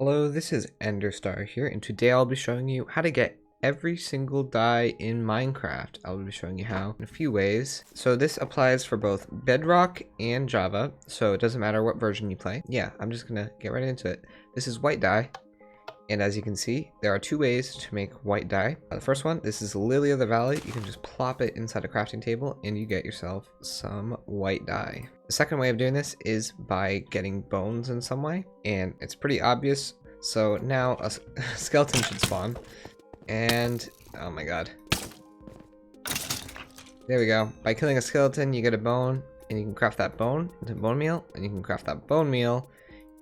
Hello, this is Enderstar here, and today I'll be showing you how to get every single dye in Minecraft. I'll be showing you how in a few ways. So this applies for both Bedrock and Java, so it doesn't matter what version you play. Yeah, I'm just gonna get right into it. This is white dye, and as you can see, there are two ways to make white dye. The first one, this is Lily of the Valley. You can just plop it inside a crafting table, and you get yourself some white dye. The second way of doing this is by getting bones in some way, and it's pretty obvious. So now a skeleton should spawn, and oh my god. There we go. By killing a skeleton, you get a bone, and you can craft that bone into bone meal, and you can craft that bone meal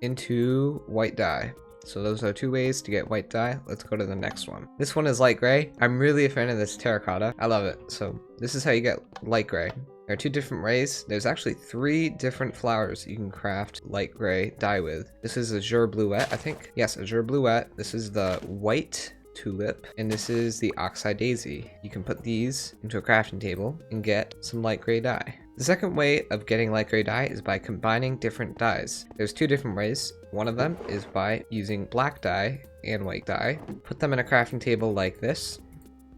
into white dye. So those are two ways to get white dye. Let's go to the next one. This one is light gray. I'm really a fan of this terracotta. I love it. So this is how you get light gray. There are two different ways. There's actually 3 different flowers you can craft light gray dye with. This is Azure Bluette, I think. Yes, Azure Bluette. This is the white tulip, and this is the oxeye daisy. You can put these into a crafting table and get some light gray dye. The second way of getting light gray dye is by combining different dyes. There's 2 different ways. One of them is by using black dye and white dye. Put them in a crafting table like this,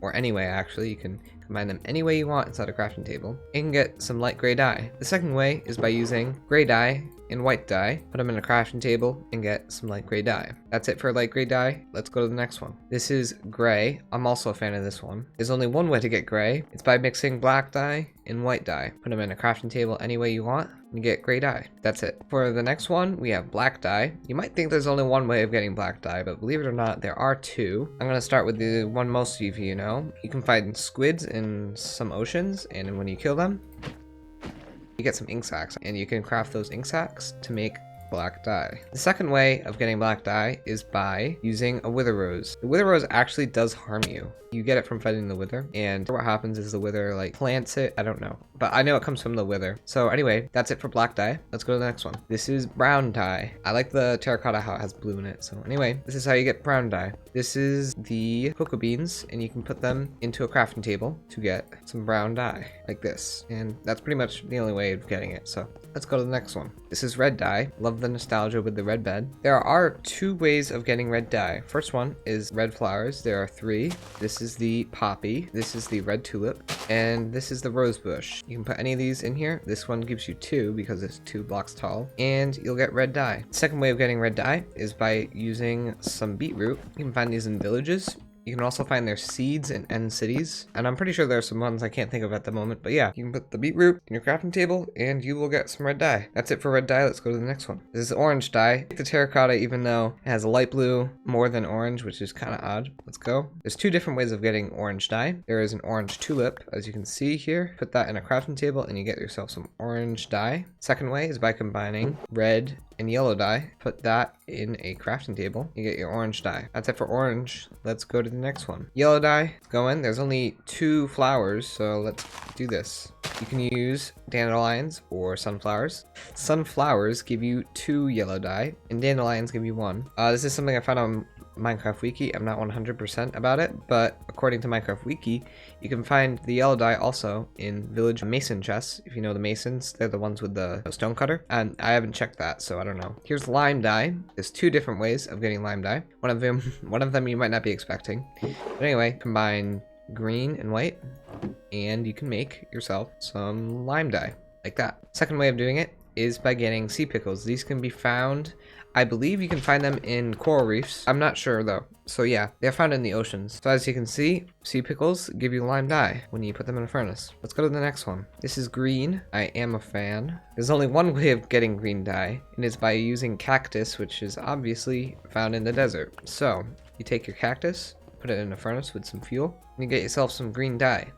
or any way actually. You can combine them any way you want inside a crafting table and get some light gray dye. The second way is by using gray dye and white dye. Put them in a crafting table and get some light gray dye. That's it for light gray dye. Let's go to the next one. This is gray. I'm also a fan of this one. There's only one way to get gray. It's by mixing black dye and white dye. Put them in a crafting table any way you want, you get gray dye. That's it. For the next one, we have black dye. You might think there's only one way of getting black dye, but believe it or not, there are 2. I'm gonna start with the one most of you know. You can find squids in some oceans, and when you kill them, you get some ink sacs, and you can craft those ink sacs to make black dye. The second way of getting black dye is by using a wither rose. The wither rose actually does harm you. You get it from fighting the wither, and what happens is the wither like plants it. I don't know, but I know it comes from the wither. So anyway, that's it for black dye. Let's go to the next one. This is brown dye. I like the terracotta how it has blue in it. So anyway, this is how you get brown dye. This is the cocoa beans, and you can put them into a crafting table to get some brown dye like this. And that's pretty much the only way of getting it. So let's go to the next one. This is red dye. Love the nostalgia with the red bed. There are 2 ways of getting red dye. First one is red flowers. There are 3. This is the poppy. This is the red tulip. And this is the rose bush. You can put any of these in here. This one gives you 2 because it's 2 blocks tall. And you'll get red dye. Second way of getting red dye is by using some beetroot. You can find these in villages. You can also find their seeds in end cities, and I'm pretty sure there are some ones I can't think of at the moment, but yeah, you can put the beetroot in your crafting table and you will get some red dye. That's it for red dye. Let's go to the next one. This is orange dye. The terracotta, even though it has a light blue more than orange, which is kind of odd. Let's go. There's 2 different ways of getting orange dye. There is an orange tulip, as you can see here. Put that in a crafting table and you get yourself some orange dye. Second way is by combining red and yellow dye. Put that in a crafting table, you get your orange dye. That's it for orange. Let's go to the next one. Yellow dye, go in. There's only 2 flowers, so let's do this. You can use dandelions or sunflowers. Sunflowers give you 2 yellow dye, and dandelions give you 1. This is something I found on Minecraft Wiki. I'm not 100% about it, but according to Minecraft Wiki, you can find the yellow dye also in village mason chests. If you know the masons, they're the ones with the stone cutter, and I haven't checked that, so I don't know. Here's lime dye. There's 2 different ways of getting lime dye. One of them you might not be expecting. But anyway, combine green and white, and you can make yourself some lime dye like that. Second way of doing it is by getting sea pickles. These can be found, I believe you can find them in coral reefs. I'm not sure though. So yeah, they're found in the oceans. So as you can see, sea pickles give you lime dye when you put them in a furnace. Let's go to the next one. This is green. I am a fan. There's only one way of getting green dye, and it's by using cactus, which is obviously found in the desert. So you take your cactus, put it in a furnace with some fuel, and you get yourself some green dye.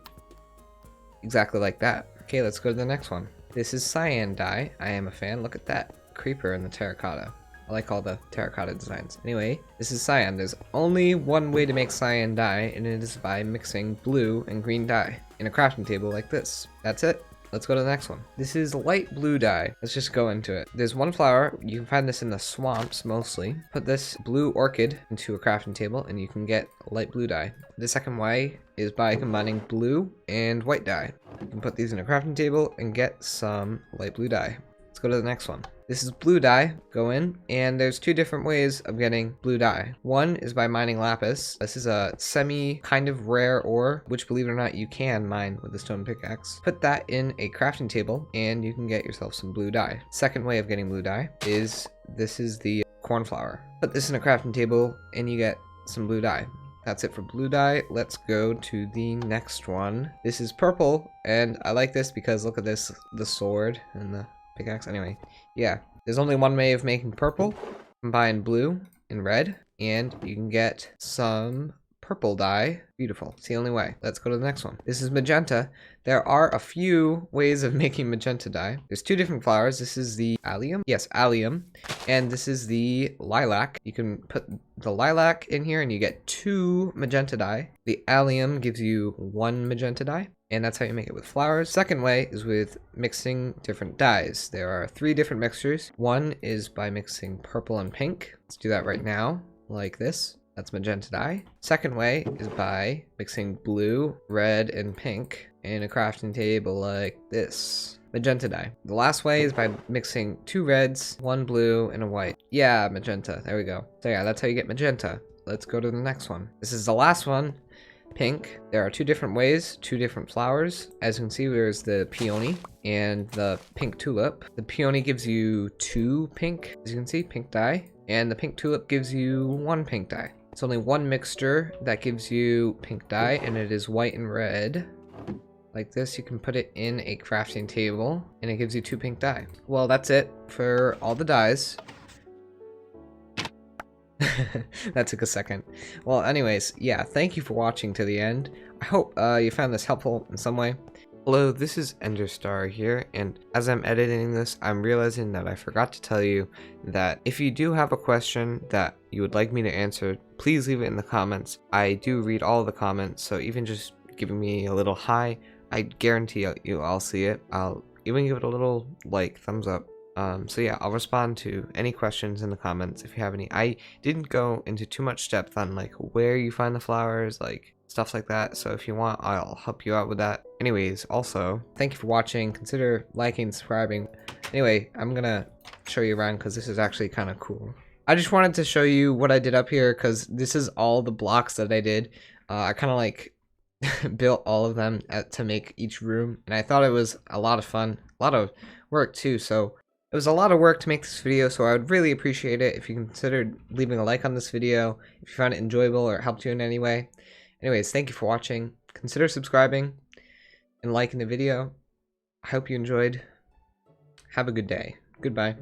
Exactly like that. Okay, let's go to the next one. This is cyan dye. I am a fan. Look at that creeper in the terracotta. I like all the terracotta designs. Anyway, this is cyan. There's only one way to make cyan dye, and it is by mixing blue and green dye in a crafting table like this. That's it. Let's go to the next one. This is light blue dye. Let's just go into it. There's 1 flower. You can find this in the swamps mostly. Put this blue orchid into a crafting table and you can get light blue dye. The second way is by combining blue and white dye. You can put these in a crafting table and get some light blue dye. Let's go to the next one. This is blue dye. Go in, and there's two different ways of getting blue dye. One is by mining lapis. This is a semi kind of rare ore, which believe it or not, you can mine with a stone pickaxe. Put that in a crafting table, and you can get yourself some blue dye. Second way of getting blue dye is this is the cornflower. Put this in a crafting table, and you get some blue dye. That's it for blue dye. Let's go to the next one. This is purple, and I like this because look at this, the sword and the pickaxe. Anyway, yeah, there's only one way of making purple. Combine blue and red, and you can get some purple dye. Beautiful. It's the only way. Let's go to the next one. This is magenta. There are a few ways of making magenta dye. There's two different flowers. This is the allium. Yes, allium. And this is the lilac. You can put the lilac in here and you get 2 magenta dye. The allium gives you 1 magenta dye. And that's how you make it with flowers. Second way is with mixing different dyes. There are 3 different mixtures. One is by mixing purple and pink. Let's do that right now, like this. That's magenta dye. Second way is by mixing blue, red, and pink in a crafting table like this. Magenta dye. The last way is by mixing 2 reds, 1 blue, and a white. Yeah, magenta. There we go. So yeah, that's how you get magenta. Let's go to the next one. This is the last one. Pink. There are 2 different ways, 2 different flowers. As you can see, there's the peony and the pink tulip. The peony gives you 2 pink, as you can see, pink dye. And the pink tulip gives you 1 pink dye. It's only one mixture that gives you pink dye, and it is white and red. Like this, you can put it in a crafting table, and it gives you 2 pink dye. Well, that's it for all the dyes. That took a second. Well, anyways, yeah, thank you for watching to the end. I hope you found this helpful in some way. Hello, this is Enderstar here, and as I'm editing this, I'm realizing that I forgot to tell you that if you do have a question that you would like me to answer, please leave it in the comments. I do read all the comments, so even just giving me a little hi, I guarantee I'll see it. I'll even give it a little like thumbs up. So yeah, I'll respond to any questions in the comments if you have any. I didn't go into too much depth on like where you find the flowers, like stuff like that, so if you want, I'll help you out with that. Anyways, also, thank you for watching. Consider liking, subscribing. Anyway, I'm gonna show you around because this is actually kind of cool. I just wanted to show you what I did up here because this is all the blocks that I did. I kind of like built all of them to make each room, and I thought it was a lot of fun, a lot of work too, so it was a lot of work to make this video, so I would really appreciate it if you considered leaving a like on this video, if you found it enjoyable or it helped you in any way. Anyways, thank you for watching. Consider subscribing and liking the video. I hope you enjoyed. Have a good day. Goodbye.